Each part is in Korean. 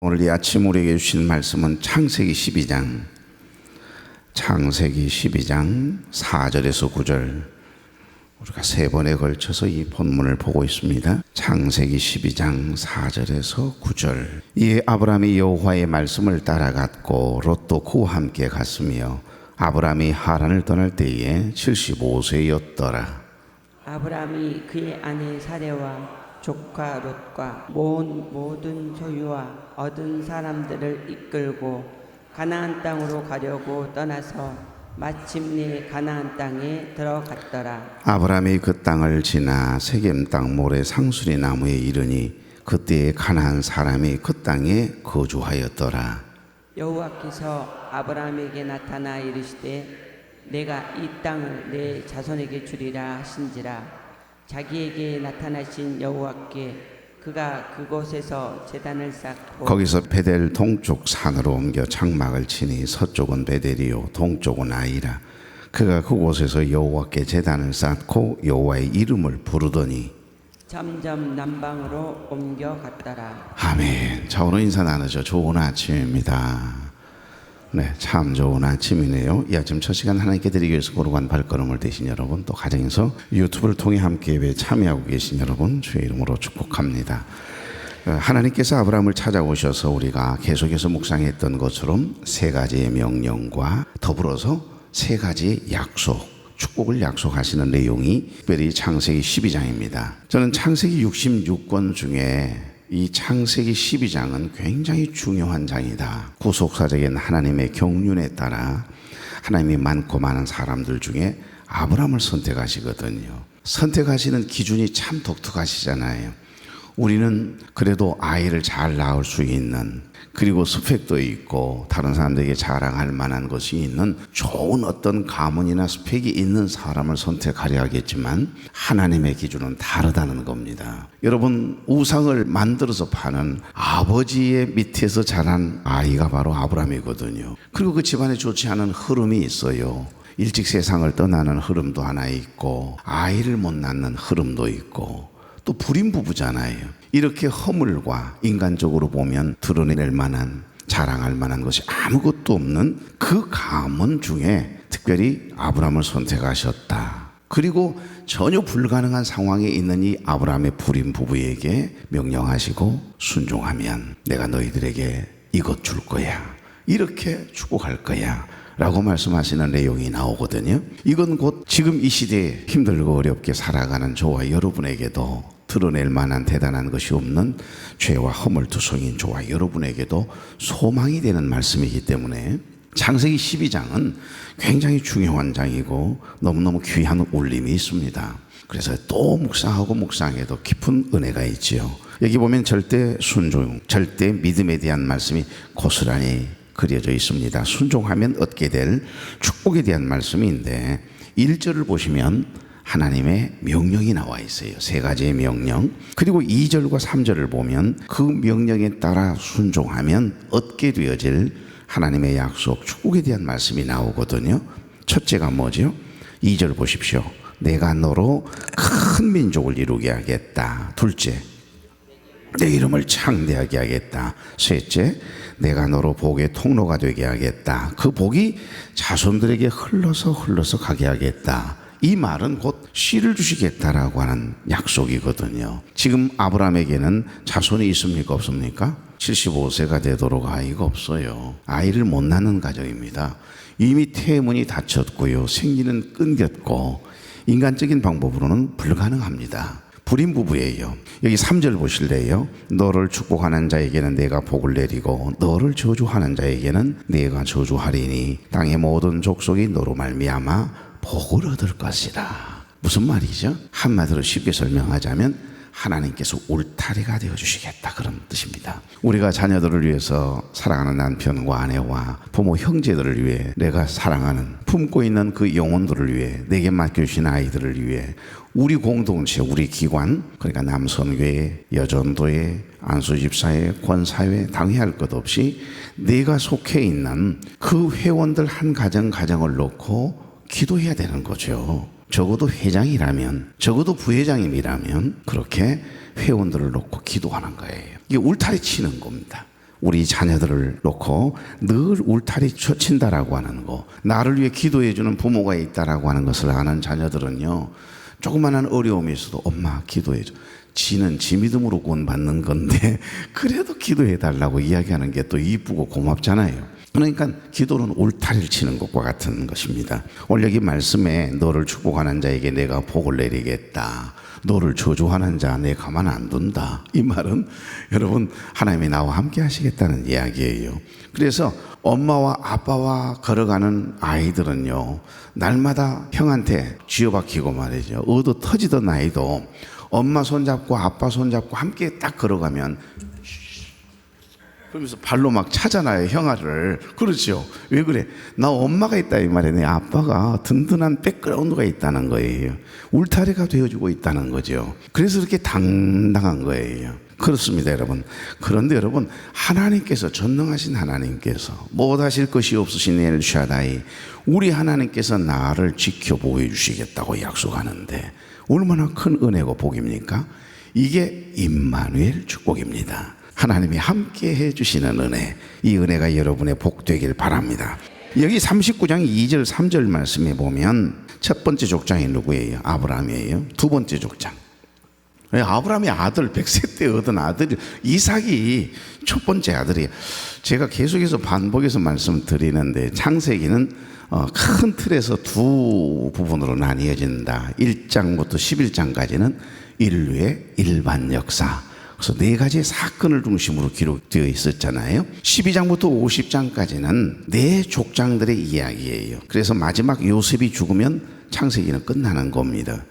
오늘 이 아침 우리에게 주신 말씀은 창세기 12장 4절에서 9절, 우리가 세 번에 걸쳐서 이 본문을 보고 있습니다. 창세기 12장 4절에서 9절. 이에 아브라함이 여호와의 말씀을 따라갔고 롯도 그와 함께 갔으며 아브라함이 하란을 떠날 때에 75세였더라. 아브라함이 그의 아내 사레와 조카 롯과 모든 소유와 얻은 사람들을 이끌고 가나안 땅으로 가려고 떠나서 마침내 가나안 땅에 들어갔더라. 아브라함이 그 땅을 지나 세겜 땅 모래 상수리 나무에 이르니 그때에 가나안 사람이 그 땅에 거주하였더라. 여호와께서 아브라함에게 나타나 이르시되 내가 이 땅을 내 자손에게 주리라 하신지라. 자기에게 나타나신 여호와께 그가 그곳에서 제단을 쌓고 거기서 베델 동쪽 산으로 옮겨 장막을 치니 서쪽은 베델이요 동쪽은 아이라. 그가 그곳에서 여호와께 제단을 쌓고 여호와의 이름을 부르더니 점점 남방으로 옮겨갔더라. 아멘. 자, 오늘 인사 나누죠. 좋은 아침입니다. 네, 참 좋은 아침이네요. 이 아침 첫 시간 하나님께 드리기 위해서 걸어간 발걸음을 되신 여러분, 또 가정에서 유튜브를 통해 함께 예배에 참여하고 계신 여러분, 주의 이름으로 축복합니다. 하나님께서 아브라함을 찾아오셔서 우리가 계속해서 묵상했던 것처럼 세 가지의 명령과 더불어서 세 가지의 약속, 축복을 약속하시는 내용이 특별히 창세기 12장입니다. 저는 창세기 66권 중에 이 창세기 12장은 굉장히 중요한 장이다. 구속사적인 하나님의 경륜에 따라 하나님이 많고 많은 사람들 중에 아브라함을 선택하시거든요. 선택하시는 기준이 참 독특하시잖아요. 우리는 그래도 아이를 잘 낳을 수 있는, 그리고 스펙도 있고 다른 사람들에게 자랑할 만한 것이 있는 좋은 어떤 가문이나 스펙이 있는 사람을 선택하려 하겠지만 하나님의 기준은 다르다는 겁니다. 여러분, 우상을 만들어서 파는 아버지의 밑에서 자란 아이가 바로 아브라함이거든요. 그리고 그 집안에 좋지 않은 흐름이 있어요. 일찍 세상을 떠나는 흐름도 하나 있고 아이를 못 낳는 흐름도 있고 또 불임 부부잖아요. 이렇게 허물과 인간적으로 보면 드러낼 만한, 자랑할 만한 것이 아무것도 없는 그 가문 중에 특별히 아브라함을 선택하셨다. 그리고 전혀 불가능한 상황에 있는 이 아브라함의 불임 부부에게 명령하시고 순종하면 내가 너희들에게 이것 줄 거야, 이렇게 축복할 거야 라고 말씀하시는 내용이 나오거든요. 이건 곧 지금 이 시대에 힘들고 어렵게 살아가는 저와 여러분에게도 드러낼 만한 대단한 것이 없는 죄와 허물투성인 저와 여러분에게도 소망이 되는 말씀이기 때문에 창세기 12장은 굉장히 중요한 장이고 너무너무 귀한 울림이 있습니다. 그래서 또 묵상하고 묵상해도 깊은 은혜가 있지요. 여기 보면 절대 순종, 절대 믿음에 대한 말씀이 고스란히 그려져 있습니다. 순종하면 얻게 될 축복에 대한 말씀인데 1절을 보시면 하나님의 명령이 나와 있어요. 세 가지의 명령. 그리고 2절과 3절을 보면 그 명령에 따라 순종하면 얻게 되어질 하나님의 약속, 축복에 대한 말씀이 나오거든요. 첫째가 뭐죠? 2절 보십시오. 내가 너로 큰 민족을 이루게 하겠다. 둘째, 내 이름을 창대하게 하겠다. 셋째, 내가 너로 복의 통로가 되게 하겠다. 그 복이 자손들에게 흘러서 가게 하겠다. 이 말은 곧 씨를 주시겠다라고 하는 약속이거든요. 지금 아브라함에게는 자손이 있습니까, 없습니까? 75세가 되도록 아이가 없어요. 아이를 못 낳는 가정입니다. 이미 태문이 닫혔고요, 생기는 끊겼고 인간적인 방법으로는 불가능합니다. 불임 부부예요. 여기 3절 보실래요? 너를 축복하는 자에게는 내가 복을 내리고 너를 저주하는 자에게는 내가 저주하리니 땅의 모든 족속이 너로 말미암아 복을 얻을 것이라. 무슨 말이죠? 한마디로 쉽게 설명하자면 하나님께서 울타리가 되어주시겠다, 그런 뜻입니다. 우리가 자녀들을 위해서 사랑하는 남편과 아내와 부모 형제들을 위해, 내가 사랑하는 품고 있는 그 영혼들을 위해, 내게 맡겨주신 아이들을 위해 우리 공동체, 우리 기관, 그러니까 남선교회, 여전도회, 안수집사회, 권사회, 당회할 것 없이 내가 속해 있는 그 회원들 한 가정을 놓고 기도해야 되는 거죠. 적어도 회장이라면, 적어도 부회장님이라면 그렇게 회원들을 놓고 기도하는 거예요. 이게 울타리 치는 겁니다. 우리 자녀들을 놓고 늘 울타리 쳐친다라고 하는 거, 나를 위해 기도해 주는 부모가 있다라고 하는 것을 아는 자녀들은요, 조그마한 어려움이 있어도 엄마 기도해 줘. 지는 지 믿음으로 구원받는 건데 그래도 기도해 달라고 이야기하는 게 또 이쁘고 고맙잖아요. 그러니까 기도는 울타리를 치는 것과 같은 것입니다. 오늘 여기 말씀에 너를 축복하는 자에게 내가 복을 내리겠다, 너를 저주하는 자 내 가만 안 둔다, 이 말은 여러분 하나님이 나와 함께 하시겠다는 이야기예요. 그래서 엄마와 아빠와 걸어가는 아이들은요, 날마다 형한테 쥐어박히고 말이죠, 얻어 터지던 아이도 엄마 손잡고 아빠 손잡고 함께 딱 걸어가면 그러면서 발로 막 차잖아요, 형아를. 그렇죠. 왜 그래? 나 엄마가 있다 이 말이에요. 내 아빠가 든든한 백그라운드가 있다는 거예요. 울타리가 되어주고 있다는 거죠. 그래서 이렇게 당당한 거예요. 그렇습니다, 여러분. 그런데 여러분, 하나님께서, 전능하신 하나님께서, 못하실 것이 없으신 엘샤다이, 우리 하나님께서 나를 지켜 보호해 주시겠다고 약속하는데 얼마나 큰 은혜고 복입니까? 이게 임마누엘 축복입니다. 하나님이 함께 해주시는 은혜, 이 은혜가 여러분의 복 되길 바랍니다. 여기 39장 2절 3절 말씀에 보면 첫 번째 족장이 누구예요? 아브라함이에요. 두 번째 족장, 아브라함의 아들, 100세 때 얻은 아들 이삭이 첫 번째 아들이에요. 제가 계속해서 반복해서 말씀드리는데 창세기는 큰 틀에서 두 부분으로 나뉘어진다. 1장부터 11장까지는 인류의 일반 역사, 그래서 네 가지의 사건을 중심으로 기록되어 있었잖아요. 12장부터 50장까지는 네 족장들의 이야기예요. 그래서 마지막 요셉이 죽으면 창세기는 끝나는 겁니다.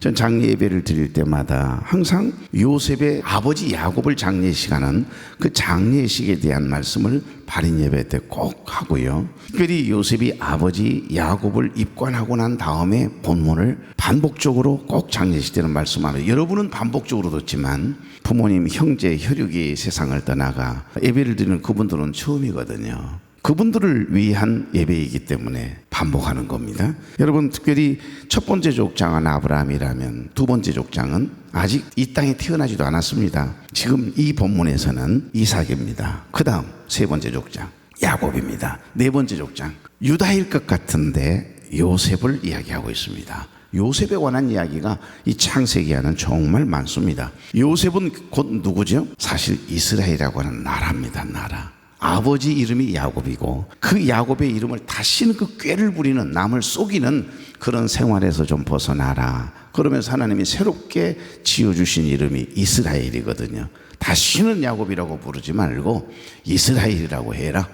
전 장례 예배를 드릴 때마다 항상 요셉의 아버지 야곱을 장례식하는 그 장례식에 대한 말씀을 발인 예배 때 꼭 하고요. 특별히 요셉이 아버지 야곱을 입관하고 난 다음에 본문을 반복적으로 꼭 장례식 때는 말씀하며, 여러분은 반복적으로 듣지만 부모님, 형제, 혈육이 세상을 떠나가 예배를 드리는 그분들은 처음이거든요. 그분들을 위한 예배이기 때문에 반복하는 겁니다. 여러분, 특별히 첫 번째 족장은 아브라함이라면 두 번째 족장은 아직 이 땅에 태어나지도 않았습니다. 지금 이 본문에서는 이삭입니다. 그 다음 세 번째 족장 야곱입니다. 네 번째 족장 유다일 것 같은데 요셉을 이야기하고 있습니다. 요셉에 관한 이야기가 이 창세기에는 정말 많습니다. 요셉은 곧 누구죠? 사실 이스라엘이라고 하는 나라입니다. 나라. 아버지 이름이 야곱이고 그 야곱의 이름을 다시는 그 꾀를 부리는, 남을 속이는 그런 생활에서 좀 벗어나라. 그러면서 하나님이 새롭게 지어주신 이름이 이스라엘이거든요. 다시는 야곱이라고 부르지 말고 이스라엘이라고 해라.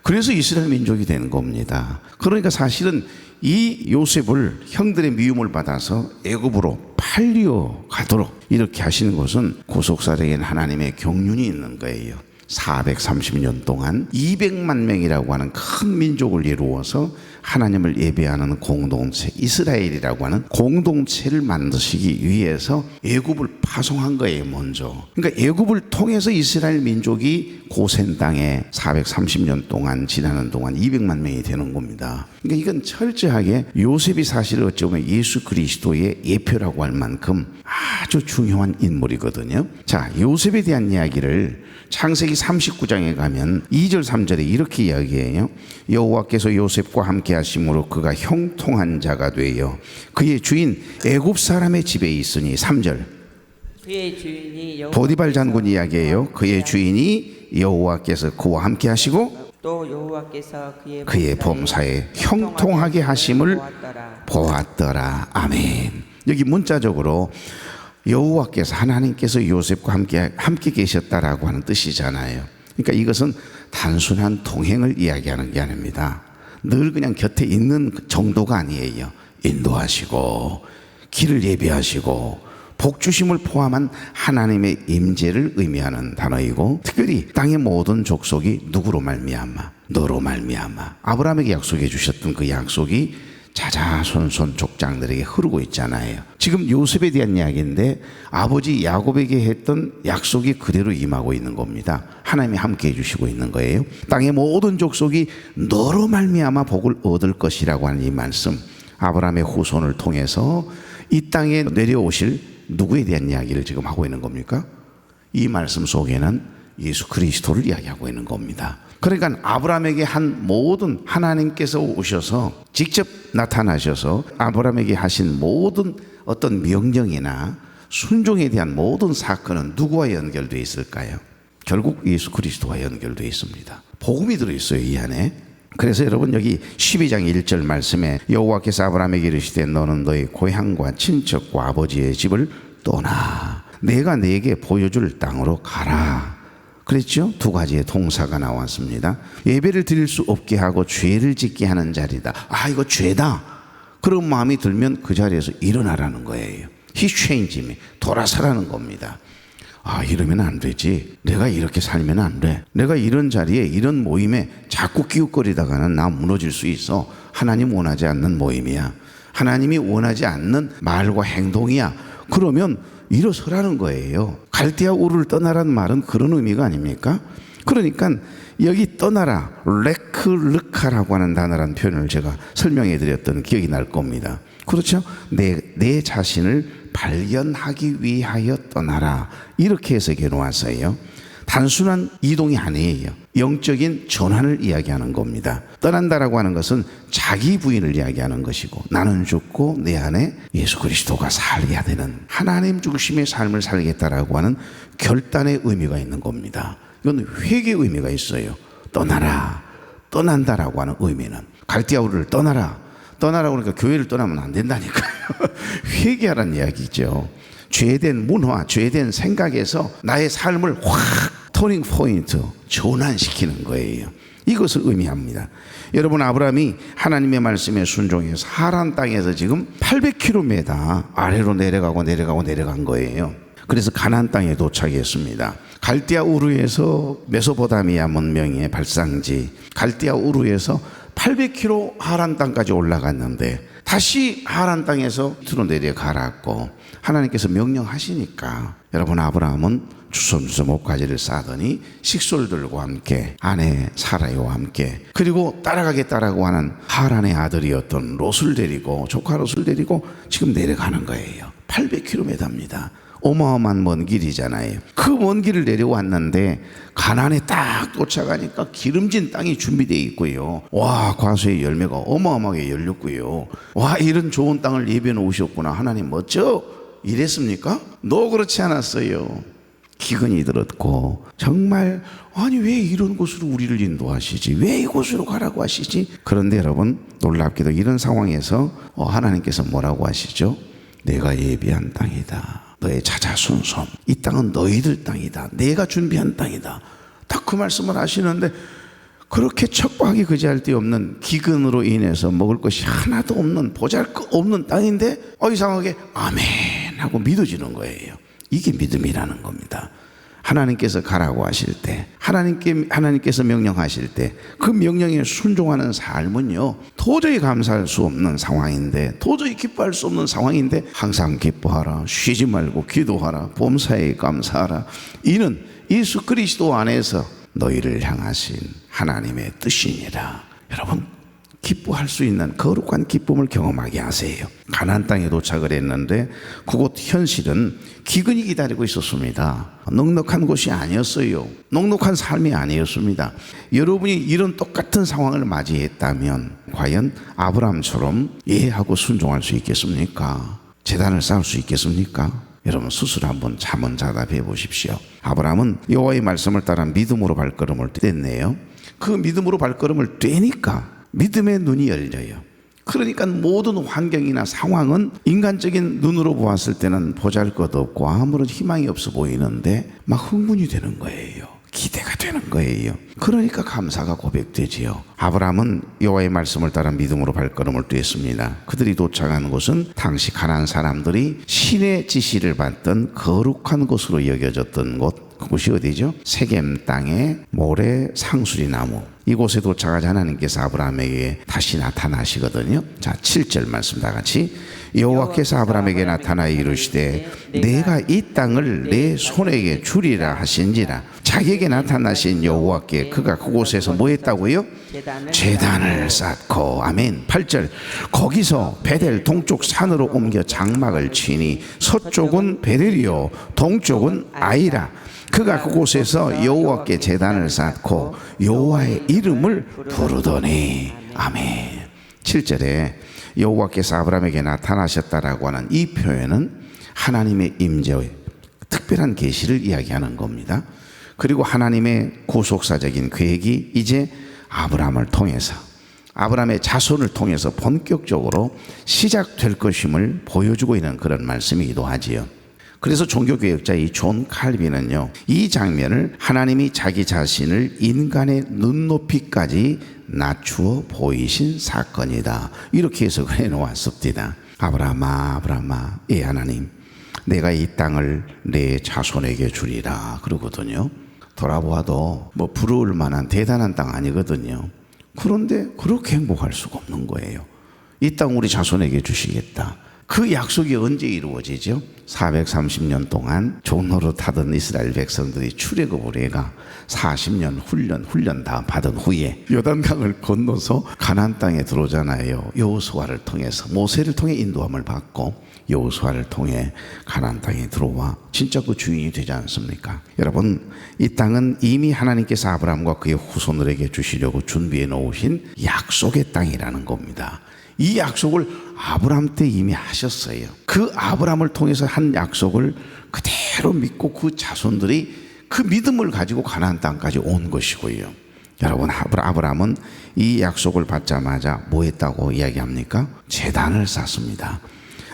그래서 이스라엘 민족이 된 겁니다. 그러니까 사실은 이 요셉을 형들의 미움을 받아서 애굽으로 팔려 가도록 이렇게 하시는 것은 구속사적인 하나님의 경륜이 있는 거예요. 430년 동안 200만 명이라고 하는 큰 민족을 이루어서 하나님을 예배하는 공동체, 이스라엘이라고 하는 공동체를 만드시기 위해서 애굽을 파송한 거예요, 먼저. 그러니까 애굽을 통해서 이스라엘 민족이 고센 땅에 430년 동안 지나는 동안 200만 명이 되는 겁니다. 그러니까 이건 철저하게 요셉이 사실 어찌 보면 예수 그리스도의 예표라고 할 만큼 아주 중요한 인물이거든요. 자, 요셉에 대한 이야기를 창세기 39장에 가면 2절 3절에 이렇게 이야기해요. 여호와께서 요셉과 함께 하심으로 그가 형통한 자가 되어 그의 주인 애굽 사람의 집에 있으니, 3절 그의 주인이 보디발 장군 이야기예요. 그의 주인이 여호와께서 그와 함께 하시고 또 여호와께서 그의 범사에 형통하게 하심을 보았더라. 아멘. 여기 문자적으로 여호와께서, 하나님께서 요셉과 함께 계셨다라고 하는 뜻이잖아요. 그러니까 이것은 단순한 동행을 이야기하는 게 아닙니다. 늘 그냥 곁에 있는 정도가 아니에요. 인도하시고 길을 예비하시고 복주심을 포함한 하나님의 임재를 의미하는 단어이고, 특별히 땅의 모든 족속이 누구로 말미암아? 너로 말미암아. 아브라함에게 약속해 주셨던 그 약속이 자자손손 족장들에게 흐르고 있잖아요. 지금 요셉에 대한 이야기인데 아버지 야곱에게 했던 약속이 그대로 임하고 있는 겁니다. 하나님이 함께 해주시고 있는 거예요. 땅의 모든 족속이 너로 말미암아 복을 얻을 것이라고 하는 이 말씀, 아브라함의 후손을 통해서 이 땅에 내려오실 누구에 대한 이야기를 지금 하고 있는 겁니까? 이 말씀 속에는 예수 그리스도를 이야기하고 있는 겁니다. 그러니까 아브라함에게 한 모든 하나님께서 오셔서 직접 나타나셔서 아브라함에게 하신 모든 어떤 명령이나 순종에 대한 모든 사건은 누구와 연결되어 있을까요? 결국 예수 그리스도와 연결되어 있습니다. 복음이 들어있어요, 이 안에. 그래서 여러분 여기 12장 1절 말씀에 여호와께서 아브라함에게 이르시되 너는 너의 고향과 친척과 아버지의 집을 떠나 내가 네게 보여줄 땅으로 가라. 그랬죠? 두 가지의 동사가 나왔습니다. 예배를 드릴 수 없게 하고 죄를 짓게 하는 자리다. 아, 이거 죄다. 그런 마음이 들면 그 자리에서 일어나라는 거예요. He changed me. 돌아서라는 겁니다. 아, 이러면 안 되지. 내가 이렇게 살면 안 돼. 내가 이런 자리에 이런 모임에 자꾸 끼웃거리다가는 나 무너질 수 있어. 하나님 원하지 않는 모임이야. 하나님이 원하지 않는 말과 행동이야. 그러면 일어서라는 거예요. 갈대아 우르를 떠나라는 말은 그런 의미가 아닙니까? 그러니까 여기 떠나라, 레크르카라고 하는 단어라는 표현을 제가 설명해 드렸던 기억이 날 겁니다. 그렇죠? 내 자신을 발견하기 위하여 떠나라, 이렇게 해석해 놓았어요. 단순한 이동이 아니에요. 영적인 전환을 이야기하는 겁니다. 떠난다라고 하는 것은 자기 부인을 이야기하는 것이고, 나는 죽고 내 안에 예수 그리스도가 살게 되는 하나님 중심의 삶을 살겠다라고 하는 결단의 의미가 있는 겁니다. 이건 회개의 의미가 있어요. 떠나라, 떠난다라고 하는 의미는 갈대아 우르를 떠나라고 하니까 교회를 떠나면 안 된다니까요. 회개하라는 이야기죠. 죄된 문화, 죄된 생각에서 나의 삶을 확 터닝 포인트, 전환시키는 거예요. 이것을 의미합니다. 여러분, 아브라함이 하나님의 말씀에 순종해서 하란 땅에서 지금 800km 아래로 내려간 거예요. 그래서 가나안 땅에 도착했습니다. 갈대아 우르에서 메소포타미아 문명의 발상지, 갈대아 우르에서 800km 하란 땅까지 올라갔는데 다시 하란 땅에서 밑으로 내려가라고 하나님께서 명령하시니까, 여러분, 아브라함은 주섬주섬 옷가지를 싸더니 식솔들과 함께 아내 사라이와 함께, 그리고 따라가겠다라고 하는 하란의 아들이었던 롯을 데리고, 조카 롯을 데리고 지금 내려가는 거예요. 800km입니다. 어마어마한 먼 길이잖아요. 그 먼 길을 내려왔는데 가나안에 딱 도착하니까 기름진 땅이 준비되어 있고요. 와, 과수의 열매가 어마어마하게 열렸고요. 와, 이런 좋은 땅을 예비해 놓으셨구나. 하나님 멋져. 이랬습니까? 너 그렇지 않았어요. 기근이 들었고, 정말 아니 왜 이런 곳으로 우리를 인도하시지? 왜 이곳으로 가라고 하시지? 그런데 여러분, 놀랍게도 이런 상황에서 하나님께서 뭐라고 하시죠? 내가 예비한 땅이다. 너의 자자손손. 이 땅은 너희들 땅이다. 내가 준비한 땅이다. 딱 그 말씀을 하시는데, 그렇게 척박하게 그지할 데 없는 기근으로 인해서 먹을 것이 하나도 없는 보잘것없는 땅인데 이상하게 아멘 하고 믿어지는 거예요. 이게 믿음이라는 겁니다. 하나님께서 가라고 하실 때, 하나님께서 명령하실 때 그 명령에 순종하는 삶은요, 도저히 감사할 수 없는 상황인데, 도저히 기뻐할 수 없는 상황인데 항상 기뻐하라, 쉬지 말고 기도하라, 범사에 감사하라. 이는 예수 그리스도 안에서 너희를 향하신 하나님의 뜻이니라. 여러분, 기뻐할 수 있는 거룩한 기쁨을 경험하게 하세요. 가나안 땅에 도착을 했는데 그곳 현실은 기근이 기다리고 있었습니다. 넉넉한 곳이 아니었어요. 넉넉한 삶이 아니었습니다. 여러분이 이런 똑같은 상황을 맞이했다면 과연 아브라함처럼 예하고 순종할 수 있겠습니까? 제단을 쌓을 수 있겠습니까? 여러분, 스스로 한번 자문자답해 보십시오. 아브라함은 여호와의 말씀을 따라 믿음으로 발걸음을 뗐네요. 그 믿음으로 발걸음을 떼니까 믿음의 눈이 열려요. 그러니까 모든 환경이나 상황은 인간적인 눈으로 보았을 때는 보잘것없고 아무런 희망이 없어 보이는데 막 흥분이 되는 거예요. 기대가 되는 거예요. 그러니까 감사가 고백되지요. 아브라함은 여호와의 말씀을 따라 믿음으로 발걸음을 뗐습니다. 그들이 도착한 곳은 당시 가나안 사람들이 신의 지시를 받던 거룩한 곳으로 여겨졌던 곳, 그곳이 어디죠? 세겜 땅의 모래 상수리 나무. 이곳에 도착하자 하나님께서 아브라함에게 다시 나타나시거든요. 자, 7절 말씀 다 같이. 여호와께서 아브라함에게 나타나 이르시되 내가 이 땅을 내 손에게 주리라 하신지라. 자기에게 나타나신 여호와께 그가 그곳에서 뭐 했다고요? 제단을 쌓고. 아멘. 8절. 거기서 베델 동쪽 산으로 옮겨 장막을 치니 서쪽은 베델이요 동쪽은 아이라. 그가 그곳에서 여호와께 제단을 쌓고 여호와의 이름을 부르더니. 아멘. 7절에 여호와께서 아브라함에게 나타나셨다라고 하는 이 표현은 하나님의 임재의 특별한 계시를 이야기하는 겁니다. 그리고 하나님의 구속사적인 계획이 이제 아브라함을 통해서, 아브라함의 자손을 통해서 본격적으로 시작될 것임을 보여주고 있는 그런 말씀이기도 하지요. 그래서 종교개혁자 이 존 칼빈은요, 이 장면을 하나님이 자기 자신을 인간의 눈높이까지 낮추어 보이신 사건이다, 이렇게 해석을 해놓았습니다. 아브라함아, 아브라함아, 예 하나님, 내가 이 땅을 내 자손에게 주리라 그러거든요. 돌아보아도 뭐 부러울 만한 대단한 땅 아니거든요. 그런데 그렇게 행복할 수가 없는 거예요. 이 땅 우리 자손에게 주시겠다. 그 약속이 언제 이루어지죠? 430년 동안 종노릇하던 이스라엘 백성들이 출애굽을 해가 40년 훈련 다 받은 후에 요단강을 건너서 가나안 땅에 들어오잖아요. 여호수아를 통해서, 모세를 통해 인도함을 받고 여호수아를 통해 가나안 땅에 들어와 진짜 그 주인이 되지 않습니까? 여러분, 이 땅은 이미 하나님께서 아브라함과 그의 후손들에게 주시려고 준비해 놓으신 약속의 땅이라는 겁니다. 이 약속을 아브라함 때 이미 하셨어요. 그 아브라함을 통해서 한 약속을 그대로 믿고 그 자손들이 그 믿음을 가지고 가나안 땅까지 온 것이고요. 여러분, 아브라함은 이 약속을 받자마자 뭐 했다고 이야기합니까? 제단을 쌓습니다.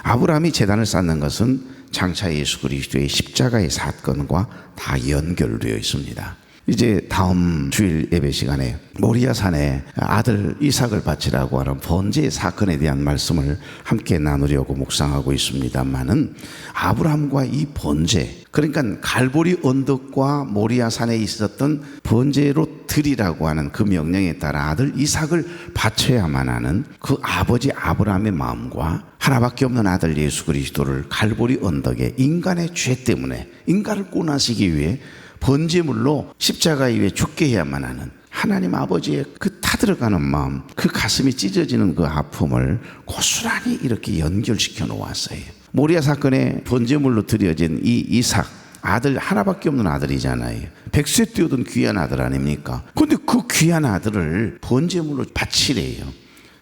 아브라함이 제단을 쌓는 것은 장차 예수 그리스도의 십자가의 사건과 다 연결되어 있습니다. 이제 다음 주일 예배 시간에 모리아산에 아들 이삭을 바치라고 하는 번제 사건에 대한 말씀을 함께 나누려고 묵상하고 있습니다만은, 아브라함과 이 번제, 그러니까 갈보리 언덕과 모리아산에 있었던 번제로 드리라고 하는 그 명령에 따라 아들 이삭을 바쳐야만 하는 그 아버지 아브라함의 마음과 하나밖에 없는 아들 예수 그리스도를 갈보리 언덕에 인간의 죄 때문에 인간을 꼬나시기 위해 번제물로 십자가 위에 죽게 해야만 하는 하나님 아버지의 그 타들어가는 마음, 그 가슴이 찢어지는 그 아픔을 고스란히 이렇게 연결시켜 놓았어요. 모리아 사건에 번제물로 드려진 이 이삭, 아들, 하나밖에 없는 아들이잖아요. 100세 뛰어든 귀한 아들 아닙니까? 근데 그 귀한 아들을 번제물로 바치래요.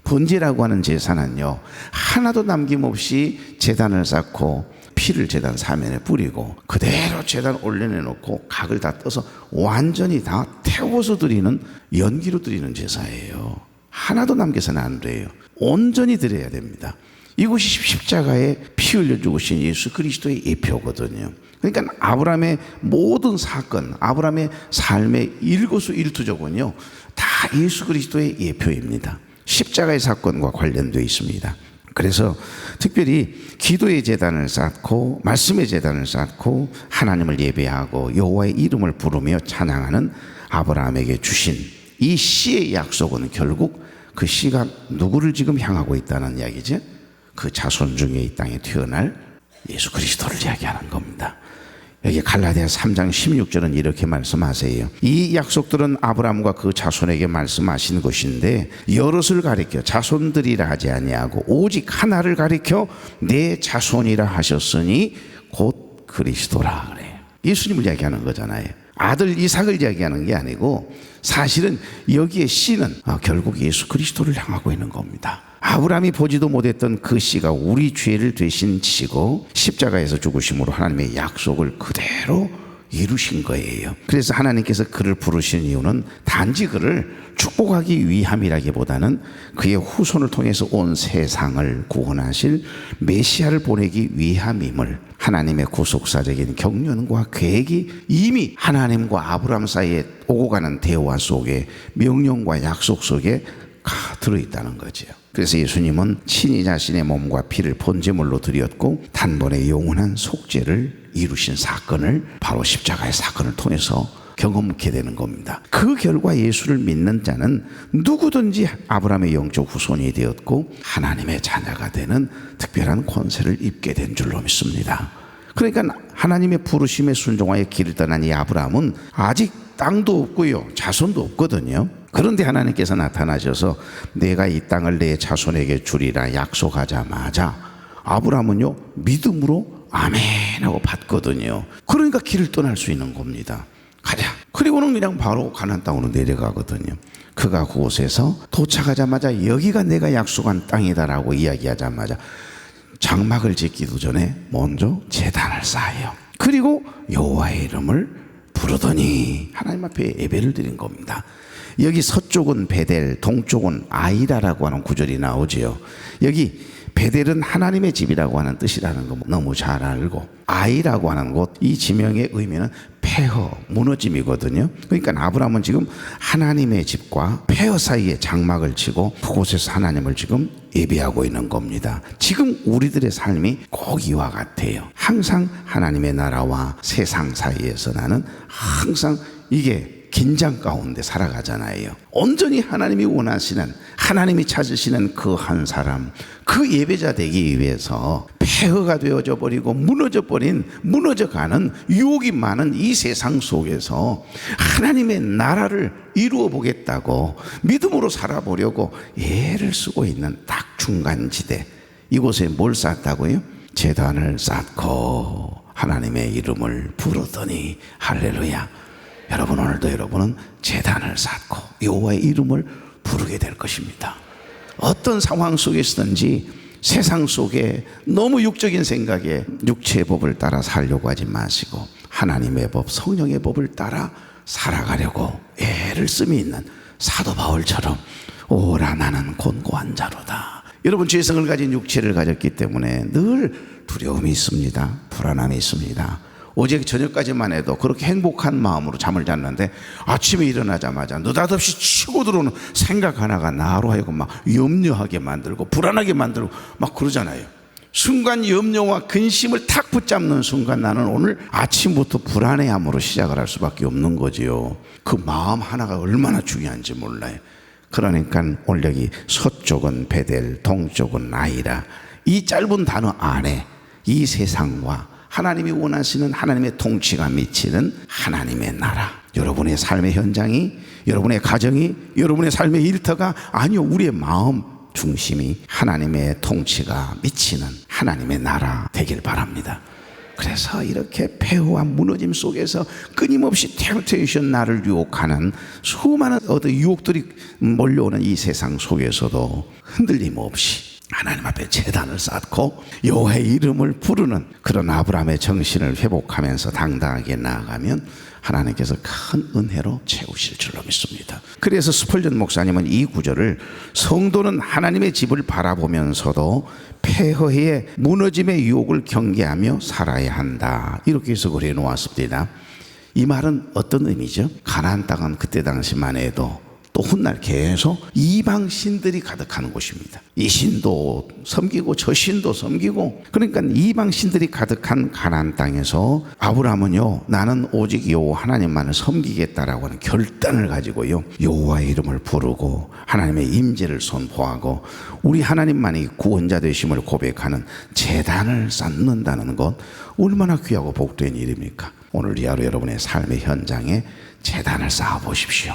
번제라고 하는 제사는요, 하나도 남김없이 제단을 쌓고 피를 제단 사면에 뿌리고 그대로 제단 올려내놓고 각을 다 떠서 완전히 다 태워서 드리는, 연기로 드리는 제사예요. 하나도 남겨서는 안 돼요. 온전히 드려야 됩니다. 이것이 십자가에 피 흘려 죽으신 예수 그리스도의 예표거든요. 그러니까 아브라함의 모든 사건, 아브라함의 삶의 일거수일투족은요, 다 예수 그리스도의 예표입니다. 십자가의 사건과 관련되어 있습니다. 그래서 특별히 기도의 제단을 쌓고 말씀의 제단을 쌓고 하나님을 예배하고 여호와의 이름을 부르며 찬양하는 아브라함에게 주신 이 씨의 약속은 결국 그 씨가 누구를 지금 향하고 있다는 이야기죠? 그 자손 중에 이 땅에 태어날 예수 그리스도를 이야기하는 겁니다. 여기 갈라디아 3장 16절은 이렇게 말씀하세요. 이 약속들은 아브라함과 그 자손에게 말씀하신 것인데 여럿을 가리켜 자손들이라 하지 아니하고 오직 하나를 가리켜 내 자손이라 하셨으니 곧 그리스도라 그래요. 예수님을 이야기하는 거잖아요. 아들 이삭을 이야기하는 게 아니고 사실은 여기에 씨는 결국 예수 그리스도를 향하고 있는 겁니다. 아브라함이 보지도 못했던 그 씨가 우리 죄를 대신 지고 십자가에서 죽으심으로 하나님의 약속을 그대로 이루신 거예요. 그래서 하나님께서 그를 부르신 이유는 단지 그를 축복하기 위함이라기보다는 그의 후손을 통해서 온 세상을 구원하실 메시아를 보내기 위함임을, 하나님의 구속사적인 경륜과 계획이 이미 하나님과 아브라함 사이에 오고 가는 대화 속에, 명령과 약속 속에 들어있다는 거죠. 그래서 예수님은 친히 자신의 몸과 피를 번제물로 드렸고 단번에 영원한 속죄를 이루신 사건을 바로 십자가의 사건을 통해서 경험하게 되는 겁니다. 그 결과 예수를 믿는 자는 누구든지 아브라함의 영적 후손이 되었고 하나님의 자녀가 되는 특별한 권세를 입게 된 줄로 믿습니다. 그러니까 하나님의 부르심에 순종하여 길을 떠난 이 아브라함은 아직 땅도 없고요, 자손도 없거든요. 그런데 하나님께서 나타나셔서 내가 이 땅을 내 자손에게 주리라 약속하자마자 아브라함은요, 믿음으로 아멘 하고 받거든요. 그러니까 길을 떠날 수 있는 겁니다. 가자. 그리고는 그냥 바로 가나안 땅으로 내려가거든요. 그가 그곳에서 도착하자마자 여기가 내가 약속한 땅이다라고 이야기하자마자 장막을 짓기도 전에 먼저 제단을 쌓아요. 그리고 여호와의 이름을 부르더니 하나님 앞에 예배를 드린 겁니다. 여기 서쪽은 베델, 동쪽은 아이라라고 하는 구절이 나오지요. 여기 베델은 하나님의 집이라고 하는 뜻이라는 거 너무 잘 알고, 아이라고 하는 곳, 이 지명의 의미는 폐허, 무너짐이거든요. 그러니까 아브라함은 지금 하나님의 집과 폐허 사이에 장막을 치고 그곳에서 하나님을 지금 예배하고 있는 겁니다. 지금 우리들의 삶이 꼭 이와 같아요. 항상 하나님의 나라와 세상 사이에서 나는 항상 이게 긴장 가운데 살아가잖아요. 온전히 하나님이 원하시는, 하나님이 찾으시는 그 한 사람, 그 예배자 되기 위해서 폐허가 되어져 버리고 무너져가는 유혹이 많은 이 세상 속에서 하나님의 나라를 이루어 보겠다고 믿음으로 살아보려고 애를 쓰고 있는 딱 중간지대, 이곳에 뭘 쌓았다고요? 제단을 쌓고 하나님의 이름을 부르더니, 할렐루야. 여러분, 오늘도 여러분은 제단을 쌓고 여호와의 이름을 부르게 될 것입니다. 어떤 상황 속에서든지 세상 속에 너무 육적인 생각에 육체의 법을 따라 살려고 하지 마시고 하나님의 법, 성령의 법을 따라 살아가려고 애를 쓰미 있는 사도 바울처럼 오라 나는 곤고한 자로다. 여러분, 죄성을 가진 육체를 가졌기 때문에 늘 두려움이 있습니다. 불안함이 있습니다. 어제 저녁까지만 해도 그렇게 행복한 마음으로 잠을 잤는데 아침에 일어나자마자 느닷없이 치고 들어오는 생각 하나가 나로 하여금 막 염려하게 만들고 불안하게 만들고 막 그러잖아요. 순간 염려와 근심을 탁 붙잡는 순간 나는 오늘 아침부터 불안해함으로 시작을 할 수밖에 없는 거지요. 그 마음 하나가 얼마나 중요한지 몰라요. 그러니까 오늘 여기 서쪽은 베델, 동쪽은 아이라, 이 짧은 단어 안에 이 세상과 하나님이 원하시는 하나님의 통치가 미치는 하나님의 나라, 여러분의 삶의 현장이, 여러분의 가정이, 여러분의 삶의 일터가, 아니요, 우리의 마음 중심이 하나님의 통치가 미치는 하나님의 나라 되길 바랍니다. 그래서 이렇게 폐허와 무너짐 속에서 끊임없이 템테이션, 나를 유혹하는 수많은 유혹들이 몰려오는 이 세상 속에서도 흔들림 없이 하나님 앞에 제단을 쌓고 여호와의 이름을 부르는 그런 아브라함의 정신을 회복하면서 당당하게 나아가면 하나님께서 큰 은혜로 채우실 줄로 믿습니다. 그래서 스펄전 목사님은 이 구절을 성도는 하나님의 집을 바라보면서도 폐허의 무너짐의 유혹을 경계하며 살아야 한다, 이렇게 해서 그래 놓았습니다. 이 말은 어떤 의미죠? 가나안 땅은 그때 당시만 해도 또 훗날 계속 이방 신들이 가득한 곳입니다. 이 신도 섬기고 저 신도 섬기고, 그러니까 이방 신들이 가득한 가나안 땅에서 아브라함은요, 나는 오직 여호와 하나님만을 섬기겠다라고 하는 결단을 가지고요, 여호와의 이름을 부르고 하나님의 임재를 선포하고 우리 하나님만이 구원자 되심을 고백하는 제단을 쌓는다는 것, 얼마나 귀하고 복된 일입니까? 오늘 이 하루 여러분의 삶의 현장에 제단을 쌓아 보십시오.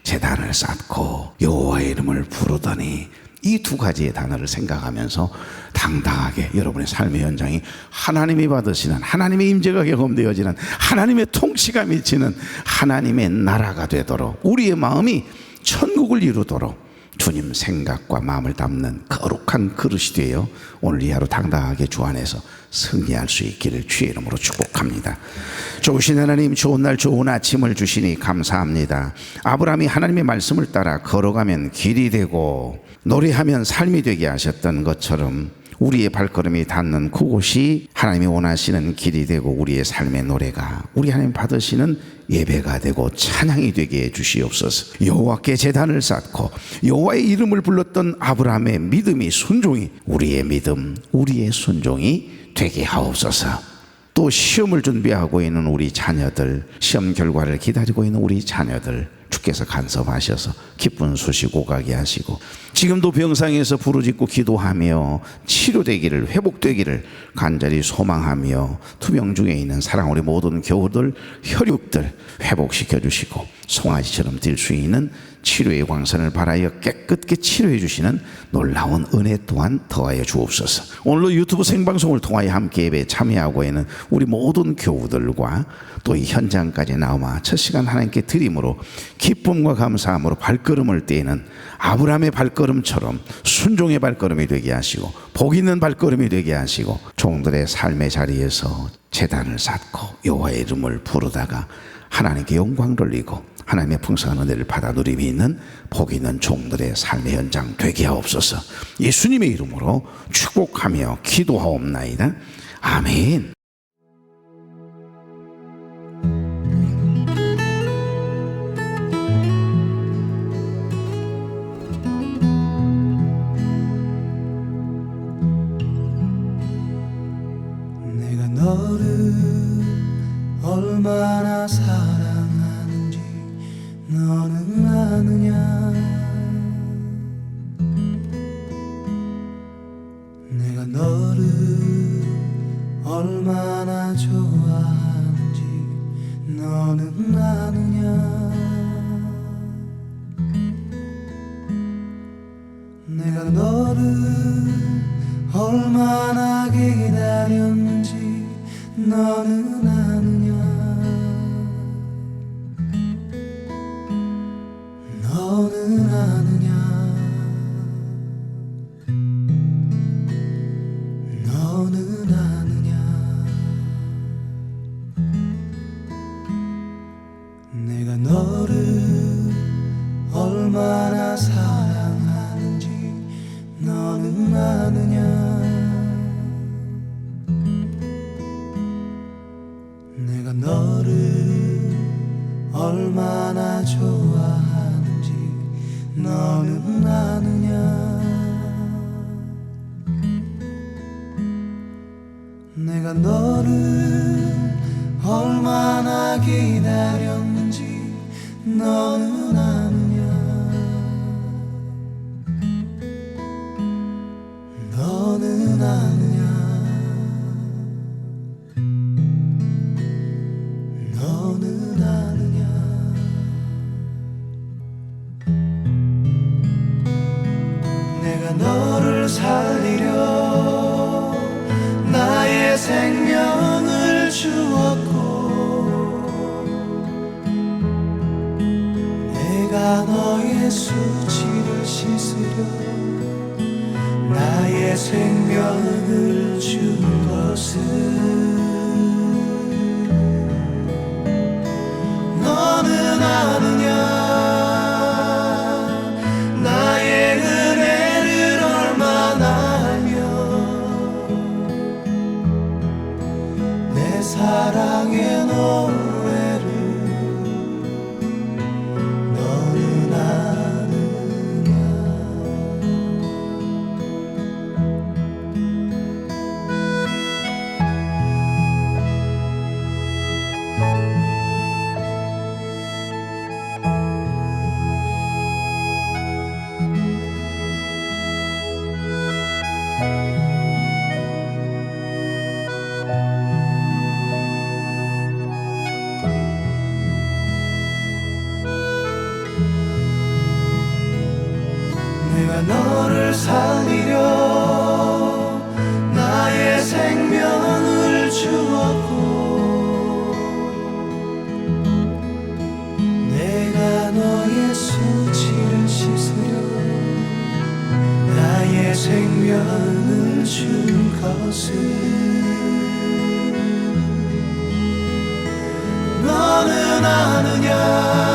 제단을 쌓고 여호와의 이름을 부르더니, 이 두 가지의 단어를 생각하면서 당당하게 여러분의 삶의 현장이 하나님이 받으시는, 하나님의 임재가 경험되어지는, 하나님의 통치가 미치는 하나님의 나라가 되도록, 우리의 마음이 천국을 이루도록 주님 생각과 마음을 담는 거룩한 그릇이 되어 오늘 이 하루 당당하게 주 안에서 승리할 수 있기를 주의 이름으로 축복합니다. 좋으신 하나님, 좋은 날 좋은 아침을 주시니 감사합니다. 아브라함이 하나님의 말씀을 따라 걸어가면 길이 되고 노래하면 삶이 되게 하셨던 것처럼 우리의 발걸음이 닿는 그곳이 하나님이 원하시는 길이 되고 우리의 삶의 노래가, 우리 하나님 받으시는 예배가 되고 찬양이 되게 해 주시옵소서. 여호와께 제단을 쌓고 여호와의 이름을 불렀던 아브라함의 믿음이, 순종이 우리의 믿음, 우리의 순종이 되게 하옵소서. 또 시험을 준비하고 있는 우리 자녀들, 시험 결과를 기다리고 있는 우리 자녀들 주께서 간섭하셔서 기쁜 소식 오가게 하시고, 지금도 병상에서 부르짖고 기도하며 치료되기를, 회복되기를 간절히 소망하며 투병 중에 있는 사랑 우리 모든 교우들, 혈육들 회복시켜 주시고 송아지처럼 뛸 수 있는 치료의 광선을 발하여 깨끗게 치료해 주시는 놀라운 은혜 또한 더하여 주옵소서. 오늘도 유튜브 생방송을 통하여 함께 예배에 참여하고 있는 우리 모든 교우들과 또 이 현장까지 나와 첫 시간 하나님께 드림으로 기쁨과 감사함으로 발걸음을 떼는 아브라함의 발걸음처럼 순종의 발걸음이 되게 하시고 복 있는 발걸음이 되게 하시고, 종들의 삶의 자리에서 제단을 쌓고 여호와의 이름을 부르다가 하나님께 영광 돌리고 하나님의 풍성한 은혜를 받아 누림이 있는 복 있는 종들의 삶의 현장 되게 하옵소서. 예수님의 이름으로 축복하며 기도하옵나이다. 아멘. 내가 너를 얼마나 사랑하는지 너는 아느냐. 내가 너를 얼마나 좋아하는지 너는 아느냐. 내가 너를 얼마나 기다렸는지 너는 아느냐. 너는 아느냐. 너는 아느냐. 내가 너를 얼마나 사랑하는지 너는 아느냐. 내가 너를 얼마나 좋아하는지 너는 아느냐. 내가 너를 얼마나 기다렸는지 너는 아느냐. 너는 아느냐. 너는 아느냐. 내가 너를 살리려 나의 생명을 주었고, 내가 너의 수치를 씻으려 나의 생명을 준 것은 너는 아느냐. 나의 은혜를 얼마나 알며 내 사랑의 노래를 너는 아느냐. 내가 너를 살리려 나의 생명을 주었고, 내가 너의 수치를 씻으려 나의 생명을 준 것은 너는 아느냐.